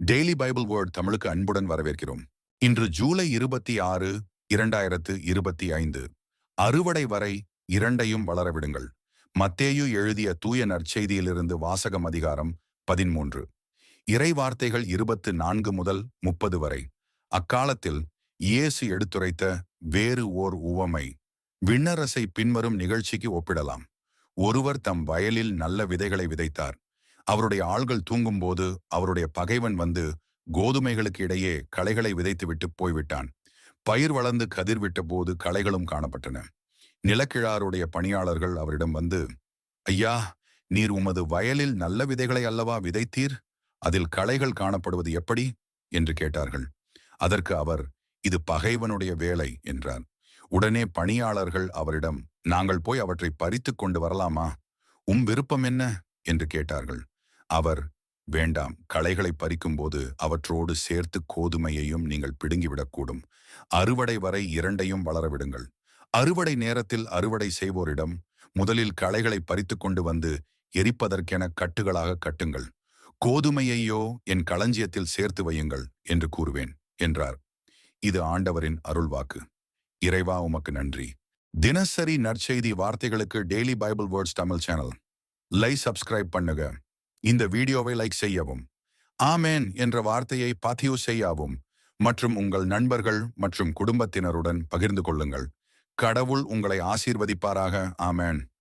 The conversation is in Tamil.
டெய்லி பைபிள் வேர்ட் தமிழுக்கு அன்புடன் வரவேற்கிறோம். இன்று ஜூலை 26, 2025. அறுவடை வரை இரண்டையும் வளரவிடுங்கள். மத்தேயு எழுதிய தூய நற்செய்தியிலிருந்து வாசகம் அதிகாரம் 13. இறை வார்த்தைகள் 24 முதல் 30 வரை. அக்காலத்தில் இயேசு எடுத்துரைத்த வேறு ஓர் உவமை விண்ணரசை பின்வரும் நிகழ்ச்சிக்கு ஒப்பிடலாம். ஒருவர் தம் வயலில் நல்ல விதைகளை விதைத்தார். அவருடைய ஆள்கள் தூங்கும்போது அவருடைய பகைவன் வந்து கோதுமைகளுக்கு இடையே களைகளை விதைத்துவிட்டு போய்விட்டான். பயிர் வளர்ந்து கதிர் விட்ட போது களைகளும் காணப்பட்டன. நிலக்கிழாருடைய பணியாளர்கள் அவரிடம் வந்து, ஐயா, நீர் உமது வயலில் நல்ல விதைகளை அல்லவா விதைத்தீர்? அதில் களைகள் காணப்படுவது எப்படி என்று கேட்டார்கள். அதற்கு அவர், இது பகைவனுடைய வேலை என்றார். உடனே பணியாளர்கள் அவரிடம், நாங்கள் போய் அவற்றை பறித்து கொண்டு வரலாமா? விருப்பம் என்ன என்று கேட்டார்கள். அவர், வேண்டாம், களைகளை பறிக்கும்போது அவற்றோடு சேர்த்து கோதுமையையும் நீங்கள் பிடுங்கிவிடக்கூடும். அறுவடை வரை இரண்டையும் வளரவிடுங்கள். அறுவடை நேரத்தில் அறுவடை செய்வோரிடம், முதலில் களைகளை பறித்து கொண்டு வந்து எரிப்பதற்கென கட்டுகளாக கட்டுங்கள். கோதுமையையோ என் களஞ்சியத்தில் சேர்த்து வையுங்கள் என்று கூறுவேன் என்றார். இது ஆண்டவரின் அருள்வாக்கு. இறைவா, உமக்கு நன்றி. தினசரி நற்செய்தி வார்த்தைகளுக்கு daily Bible words Tamil channel subscribe பண்ணுங்க. இந்த வீடியோவை லைக் செய்யவும், ஆமேன் என்ற வார்த்தையை பதிவு செய்யவும் மற்றும் உங்கள் நண்பர்கள் மற்றும் குடும்பத்தினருடன் பகிர்ந்து கொள்ளுங்கள். கடவுள் உங்களை ஆசீர்வதிப்பாராக. ஆமேன்.